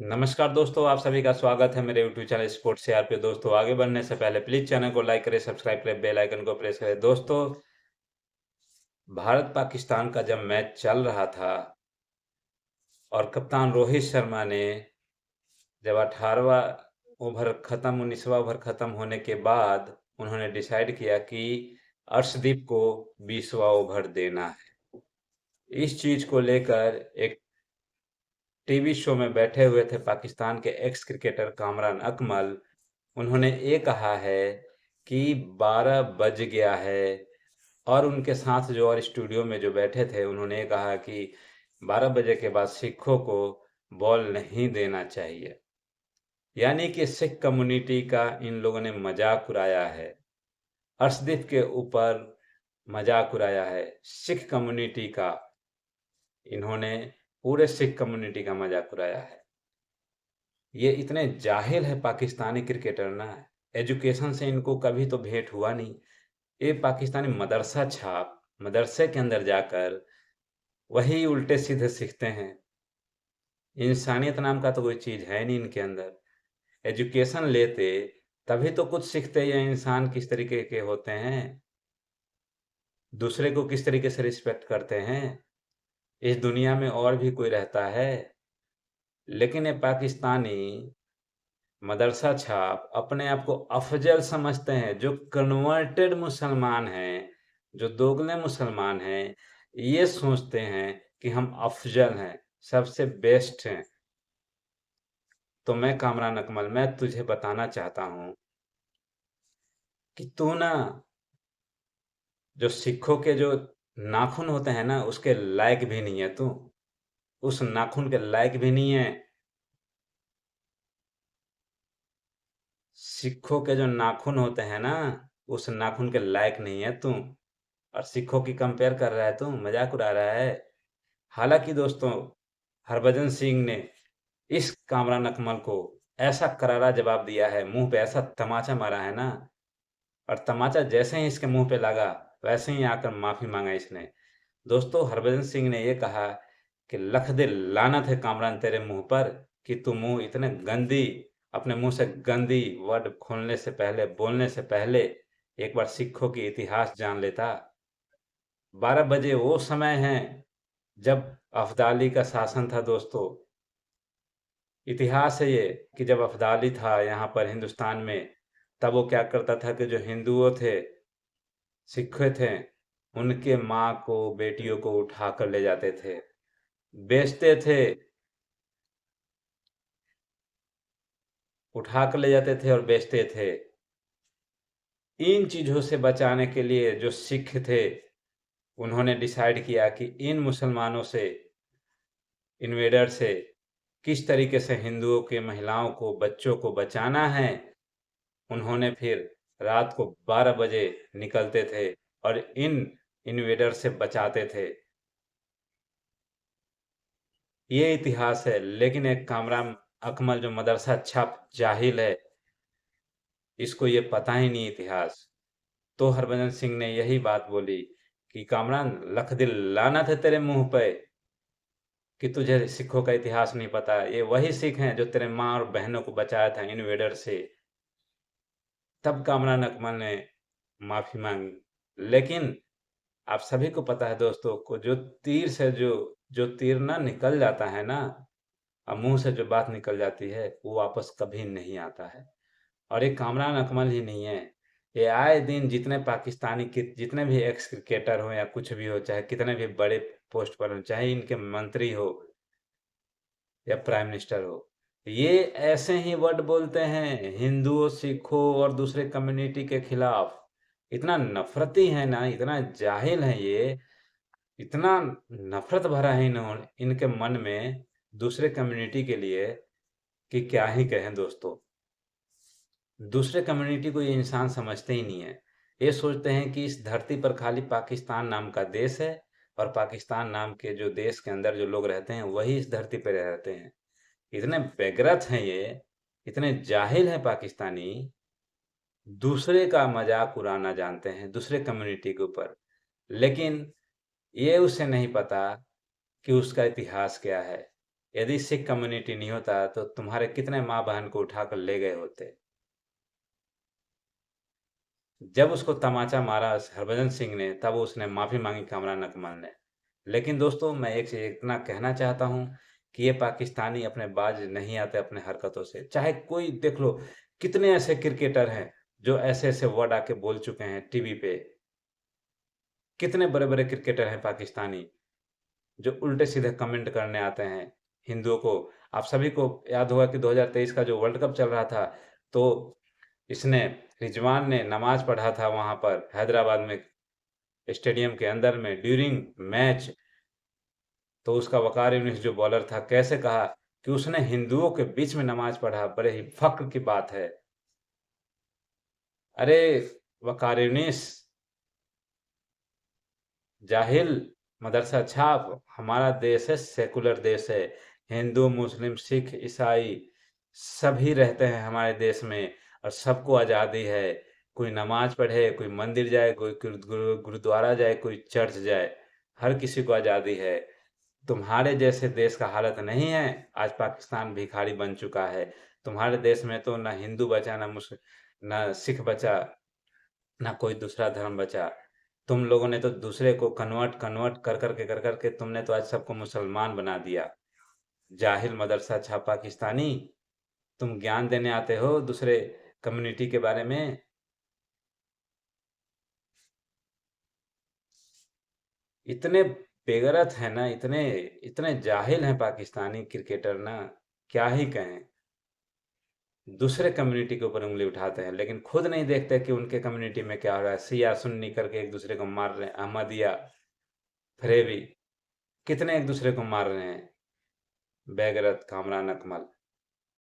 नमस्कार दोस्तों, आप सभी का स्वागत है मेरे यूट्यूब चैनल स्पोर्ट्स शेयर पे। दोस्तों, आगे बढ़ने से पहले प्लीज चैनल को लाइक करें, सब्सक्राइब करें, बेल आइकन को प्रेस करें। दोस्तों, भारत पाकिस्तान का जब मैच चल रहा था और कप्तान रोहित शर्मा ने जब 18वां ओवर खत्म 19वां ओवर खत्म होने के बाद उन्होंने डिसाइड किया कि अर्शदीप को 20वां ओवर देना है। इस चीज को लेकर एक टीवी शो में बैठे हुए थे पाकिस्तान के एक्स क्रिकेटर कामरान अकमल। उन्होंने ये कहा है कि 12 बज गया है, और उनके साथ जो और स्टूडियो में जो बैठे थे उन्होंने ये कहा कि 12 बजे के बाद सिखों को बॉल नहीं देना चाहिए। यानी कि सिख कम्युनिटी का इन लोगों ने मजाक उड़ाया है, अर्शदीप के ऊपर मजाक उड़ाया है, सिख कम्युनिटी का। इन्होंने पूरे सिख कम्युनिटी का मजाक उड़ाया है। ये इतने जाहिल है पाकिस्तानी क्रिकेटर ना, एजुकेशन से इनको कभी तो भेंट हुआ नहीं। ये पाकिस्तानी मदरसा छाप मदरसे के अंदर जाकर वही उल्टे सीधे सीखते हैं। इंसानियत नाम का तो कोई चीज है नहीं इनके अंदर। एजुकेशन लेते तभी तो कुछ सीखते, या इंसान किस तरीके के होते हैं, दूसरे को किस तरीके से रिस्पेक्ट करते हैं, इस दुनिया में और भी कोई रहता है। लेकिन ये पाकिस्तानी मदरसा छाप अपने आप को अफजल समझते हैं। जो कन्वर्टेड मुसलमान हैं, जो दोगले मुसलमान हैं, ये सोचते हैं कि हम अफजल हैं, सबसे बेस्ट हैं। तो मैं कामरान अकमल, मैं तुझे बताना चाहता हूँ कि तू ना, जो सिखों के जो नाखून होते हैं ना, उसके लायक भी नहीं है तू। उस नाखून के लायक भी नहीं है। सिखों के जो नाखून होते हैं ना, उस नाखून के लायक नहीं है तू। और सिखों की कंपेयर कर रहा है तू, मजाक उड़ा रहा है। हालांकि दोस्तों, हरभजन सिंह ने इस कामरान अकमल को ऐसा करारा जवाब दिया है, मुंह पे ऐसा तमाचा मारा है ना, और तमाचा जैसे ही इसके मुंह पे लगा वैसे ही आकर माफी मांगा इसने। दोस्तों, हरभजन सिंह ने ये कहा कि लख दे लानत है कामरान तेरे मुंह पर, कि तू मुंह इतने गंदी, अपने मुंह से गंदी वर्ड खोलने से पहले, बोलने से पहले एक बार सिखों की इतिहास जान लेता। 12 बजे वो समय है जब अफ़दाली का शासन था दोस्तों। इतिहास है ये कि जब अफ़दाली था यहाँ पर हिंदुस्तान में, तब वो क्या करता था कि जो हिंदुओं थे, सिख थे, उनके माँ को, बेटियों को उठा कर ले जाते थे, बेचते थे, उठा कर ले जाते थे और बेचते थे। इन चीज़ों से बचाने के लिए जो सिख थे, उन्होंने डिसाइड किया कि इन मुसलमानों से, इन्वेडर से किस तरीके से हिंदुओं के महिलाओं को, बच्चों को बचाना है। उन्होंने फिर रात को 12 बजे निकलते थे और इन इन्वेडर से बचाते थे। ये इतिहास है। लेकिन एक कामरान अकमल जो मदरसा छाप जाहिल है, इसको ये पता ही नहीं इतिहास। तो हरभजन सिंह ने यही बात बोली कि कामरान, लख दिल लानत है तेरे मुंह पे कि तुझे सिखों का इतिहास नहीं पता। ये वही सिख हैं जो तेरे माँ और बहनों को बचाया था इन्वेडर से। तब कामरान अकमल ने माफी मांगी। लेकिन आप सभी को पता है दोस्तों को, जो तीर से जो तीर ना निकल जाता है ना, और मुंह से जो बात निकल जाती है, वो वापस कभी नहीं आता है। और ये कामरान अकमल ही नहीं है, ये आए दिन जितने पाकिस्तानी जितने भी एक्स क्रिकेटर हो या कुछ भी हो, चाहे कितने भी बड़े पोस्ट पर हो, चाहे इनके मंत्री हो या प्राइम मिनिस्टर हो, ये ऐसे ही वर्ड बोलते हैं हिंदुओं, सिखों और दूसरे कम्युनिटी के खिलाफ। इतना नफरती है ना, इतना जाहिल है ये, इतना नफरत भरा है इनके मन में दूसरे कम्युनिटी के लिए, कि क्या ही कहें दोस्तों। दूसरे कम्युनिटी को ये इंसान समझते ही नहीं है। ये सोचते हैं कि इस धरती पर खाली पाकिस्तान नाम का देश है, और पाकिस्तान नाम के जो देश के अंदर जो लोग रहते हैं वही इस धरती पर रहते हैं। इतने बेगरत हैं ये, इतने जाहिल हैं पाकिस्तानी, दूसरे का मजाक उड़ाना जानते हैं, दूसरे कम्युनिटी के ऊपर। लेकिन ये उसे नहीं पता कि उसका इतिहास क्या है। यदि सिख कम्युनिटी नहीं होता तो तुम्हारे कितने माँ-बहन को उठाकर ले गए होते। जब उसको तमाचा मारा हरभजन सिंह ने तब उसने माफ़ी माँगी कामरान अकमल ने। लेकिन दोस्तों मैं एक चीज़ इतना कहना चाहता हूँ कि ये पाकिस्तानी अपने बाज नहीं आते अपने हरकतों से। चाहे कोई देख लो कितने ऐसे क्रिकेटर हैं जो ऐसे-ऐसे वर्ड आके बोल चुके हैं टीवी पे। कितने बड़े-बड़े क्रिकेटर हैं पाकिस्तानी जो उल्टे-सीधे कमेंट करने आते हैं हिंदुओं को। आप सभी को याद होगा कि 2023 का जो वर्ल्ड कप चल रहा था, तो इसने रिजवान ने नमाज़ पढ़ा था वहाँ पर हैदराबाद में स्टेडियम के अंदर में ड्यूरिंग मैच। तो उसका वक़ार यूनिस जो बॉलर था कैसे कहा कि उसने हिंदुओं के बीच में नमाज़ पढ़ा, बड़े ही फ़ख्र की बात है। अरे वक़ार यूनिस, जाहिल, मदरसा छाप, हमारा देश है सेकुलर देश है। हिंदू, मुस्लिम, सिख, ईसाई सभी रहते हैं हमारे देश में और सबको आज़ादी है। कोई नमाज़ पढ़े, कोई मंदिर जाए, कोई गुरुद्वारा जाए, कोई चर्च जाए, हर किसी को आज़ादी है। तुम्हारे जैसे देश का हालत नहीं है, आज पाकिस्तान भिखारी बन चुका है। तुम्हारे देश में तो ना हिंदू बचा, ना सिख बचा, ना कोई दूसरा धर्म बचा। तुम लोगों ने तो दूसरे को कन्वर्ट कन्वर्ट कर कर के तुमने तो आज सबको मुसलमान बना दिया। जाहिल मदरसा छाप पाकिस्तानी, तुम ज्ञान देने आते हो दूसरे कम्युनिटी के बारे में। इतने बेगरत हैं ना, इतने इतने जाहिल हैं पाकिस्तानी क्रिकेटर ना, क्या ही कहें। दूसरे कम्युनिटी के ऊपर उँगली उठाते हैं, लेकिन खुद नहीं देखते कि उनके कम्युनिटी में क्या हो रहा है। शिया सुन्नी करके एक दूसरे को मार रहे हैं, अहमदिया, फरेबी, कितने एक दूसरे को मार रहे हैं। बेगरत कामरान अकमल।